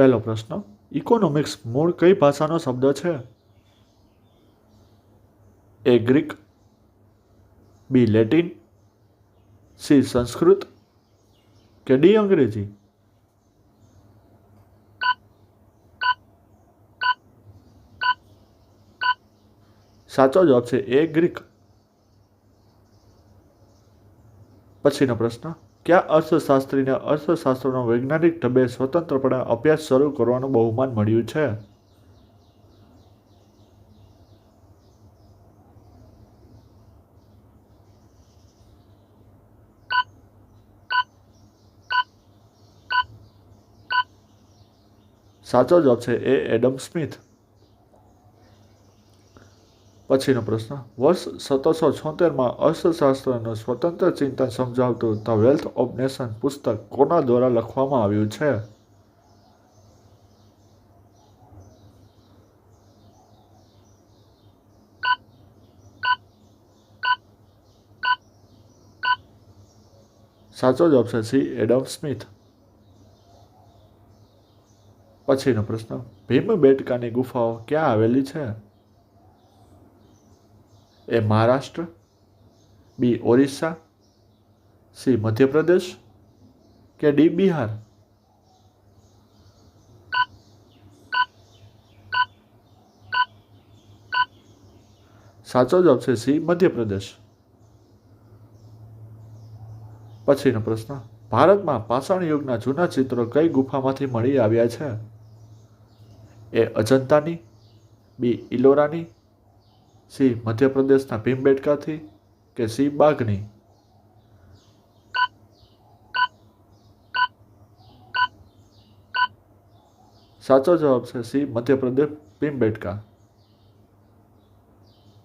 પહેલો પ્રશ્ન, ઇકોનોમિક્સ મૂળ કઈ ભાષાનો શબ્દ છે? એ ગ્રીક, બી લેટિન, સી સંસ્કૃત કે ડી અંગ્રેજી? સાચો જવાબ છે એ ગ્રીક. પછીનો પ્રશ્ન, કયા અર્થશાસ્ત્રીને અર્થશાસ્ત્રનો વૈજ્ઞાનિક ઢબે સ્વતંત્રપણે અભ્યાસ શરૂ કરવાનું બહુમાન મળ્યું છે? સાચો જવાબ છે એ એડમ સ્મિથ. પછીનો પ્રશ્ન, વર્ષ 1776માં અર્થશાસ્ત્રનું સ્વતંત્ર ચિંતન સમજાવતું ધ વેલ્થ ઓફ નેશન પુસ્તક કોના દ્વારા લખવામાં આવ્યું છે? સાચો જવાબ છે સી એડમ સ્મિથ. પછીનો પ્રશ્ન, ભીમબેટકાની ગુફાઓ ક્યાં આવેલી છે? એ મહારાષ્ટ્ર, બી ઓરિસ્સા, સી મધ્યપ્રદેશ કે ડી બિહાર? સાચો જવાબ છે સી મધ્યપ્રદેશ. પછીનો પ્રશ્ન, ભારતમાં પાષાણ યુગના જૂના ચિત્રો કઈ ગુફામાંથી મળી આવ્યા છે? એ અજંતાની, બી ઇલોરાની, સી મધ્યપ્રદેશના ભીમબેટકાથી કે સી બાઘની? સાચો જવાબ છે સી મધ્યપ્રદેશ ભીમબેટકા.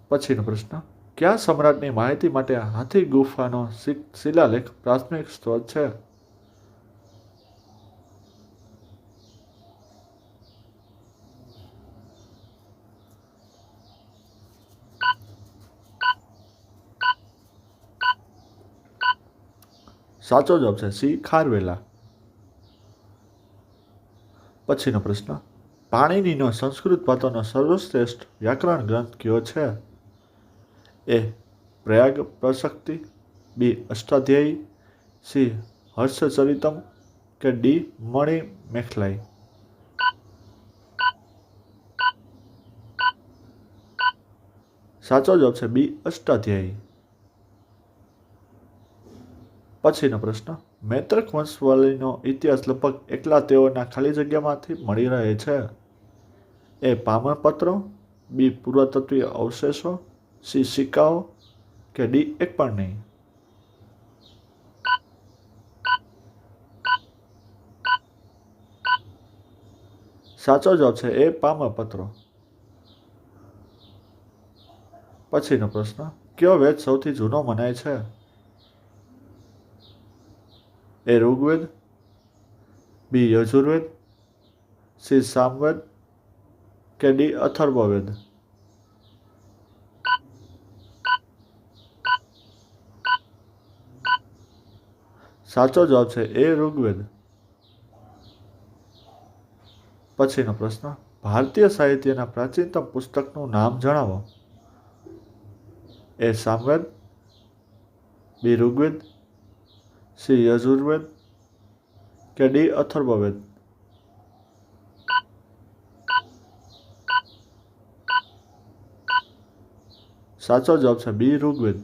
પછીનો પ્રશ્ન, કયા સમ્રાટની માહિતી માટે હાથી ગુફાનો શિલાલેખ પ્રાથમિક સ્ત્રોત છે? સાચો જવાબ છે સી ખારવેલા. પછીનો પ્રશ્ન, પાણીનીનો સંસ્કૃત ભાષાનો સર્વશ્રેષ્ઠ વ્યાકરણ ગ્રંથ કયો છે? એ પ્રયાગ પ્રશક્તિ, બી અષ્ટાધ્યાયી, સી હર્ષચરિતમ કે ડી મણિ મેખલાઈ? સાચો જવાબ છે બી અષ્ટાધ્યાયી. પછીનો પ્રશ્ન, મૈત્રક વંશવાળીનો ઇતિહાસ લગભગ એકલા તેઓના ખાલી જગ્યામાંથી મળી રહે છે? એ પામરપત્રો, બી પુરાતત્વીય અવશેષો, સી સિક્કાઓ કે ડી એક પણ નહીં? સાચો જવાબ છે એ પામરપત્રો. પછીનો પ્રશ્ન, કયો વેદ સૌથી જૂનો મનાય છે? એ ઋગ્વેદ, બી યજુર્વેદ, સી સામવેદ કે ડી અથર્વવેદ? સાચો જવાબ છે એ ઋગ્વેદ. પછીનો પ્રશ્ન, ભારતીય સાહિત્યના પ્રાચીનતમ પુસ્તકનું નામ જણાવો. એ સામવેદ, બી ઋગ્વેદ, સી યજુર્વેદ કે ડી અથર્વવેદ? સાચો જવાબ છે બી ઋગ્વેદ.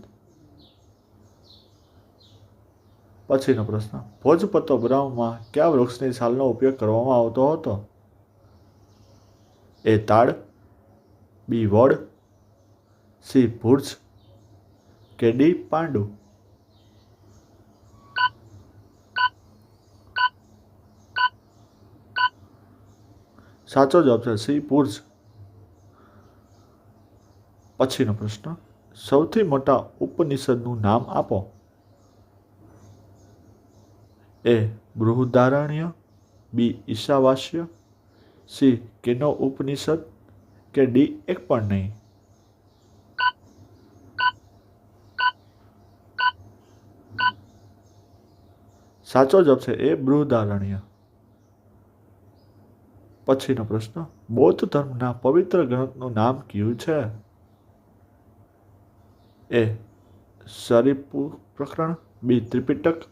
પછીનો પ્રશ્ન, ભોજપત્ર બનાવવામાં કયા વૃક્ષની છાલનો ઉપયોગ કરવામાં આવતો હતો? એ તાડ, બી વડ, સી ભુર્જ કે ડી પાંડુ? સાચો જવાબ છે સી ભુર્જ. પછીનો પ્રશ્ન, સૌથી મોટા ઉપનિષદનું નામ આપો. એ બૃહદારણ્ય, બી ઈશાવાસ્ય, સી કેનો ઉપનિષદ કે ડી એક પણ નહીં? સાચો જવાબ છે એ બૃહદારણ્ય. પછીનો પ્રશ્ન, બૌદ્ધ ધર્મના પવિત્ર ગ્રંથનું નામ કયું છે? એ શરીપુ પ્રકરણ, બી ત્રિપિટક,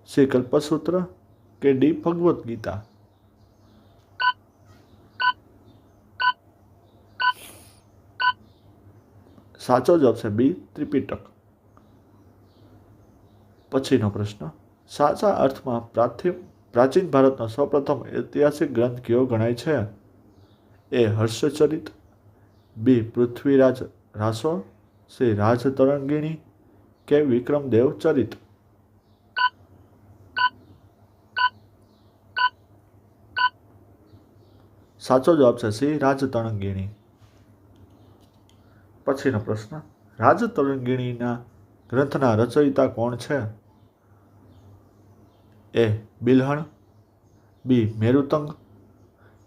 સી કલ્પસૂત્ર કે ડી ભગવદ્ ગીતા? સાચો જવાબ છે બી ત્રિપિટક. પછીનો પ્રશ્ન, સાચા અર્થમાં પ્રાચીન ભારતનો સૌપ્રથમ ઐતિહાસિક ગ્રંથ કયો ગણાય છે? એ હર્ષચરિત, બી પૃથ્વીરાજ રાસો, સી રાજતરંગિણી કે વિક્રમદેવ ચરિત? સાચો જવાબ છે સી રાજતરંગિણી. પછીનો પ્રશ્ન, રાજતરંગિણીના ગ્રંથના રચયિતા કોણ છે? એ બિલ્હણ, બી મેરુતંગ,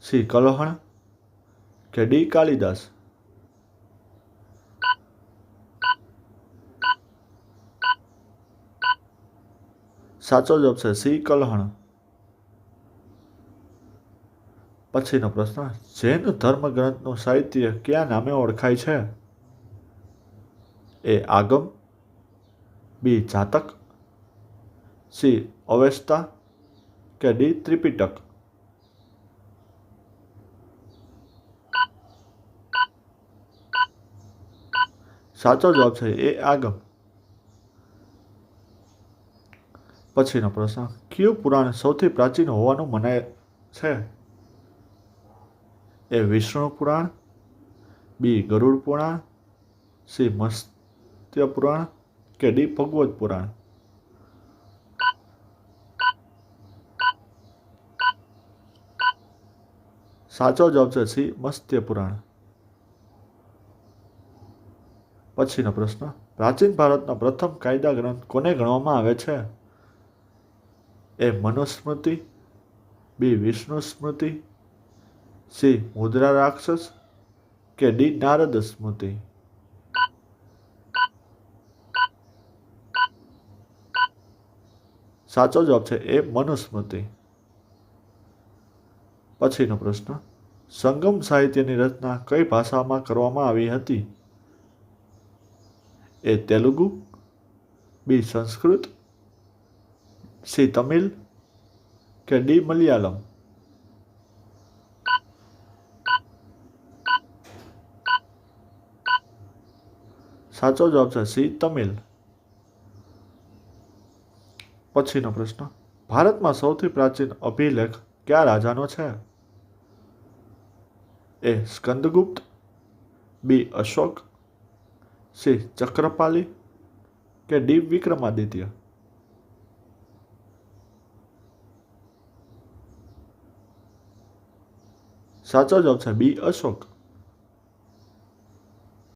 સી કલહણ કે ડી કાલિદાસ? સાચો જવાબ છે સી કલહણ. પછીનો પ્રશ્ન, જૈન ધર્મ ગ્રંથનું સાહિત્ય કયા નામે ઓળખાય છે? એ આગમ, બી જાતક, સી અવેસ્તા કે ડી ત્રિપિટક? સાચો જવાબ છે એ આગમ. પછીનો પ્રશ્ન, કયું પુરાણ સૌથી પ્રાચીન હોવાનું મનાય છે? એ વિષ્ણુ પુરાણ, બી ગરુડ પુરાણ, સી મત્સ્ય પુરાણ કે ડી ભગવદ પુરાણ? સાચો જવાબ છે સી મત્સ્ય પુરાણ. પછીનો પ્રશ્ન, પ્રાચીન ભારતનો પ્રથમ કાયદા ગ્રંથ કોને ગણવામાં આવે છે? એ મનુસ્મૃતિ, બી વિષ્ણુ સ્મૃતિ, સી મુદ્રા રાક્ષસ કે ડી નારદ સ્મૃતિ? સાચો જવાબ છે એ મનુસ્મૃતિ. પછીનો પ્રશ્ન, સંગમ સાહિત્યની રચના કઈ ભાષામાં કરવામાં આવી હતી? એ તેલુગુ, બી સંસ્કૃત, સી તમિલ કે ડી મલયાલમ? સાચો જવાબ છે સી તમિલ. પછીનો પ્રશ્ન, ભારતમાં સૌથી પ્રાચીન અભિલેખ કયા રાજાનો છે? એ સ્કંદગુપ્ત, બી અશોક, સી ચક્રપાલી કે ડી વિક્રમાદિત્ય? સાચો જવાબ છે બી અશોક.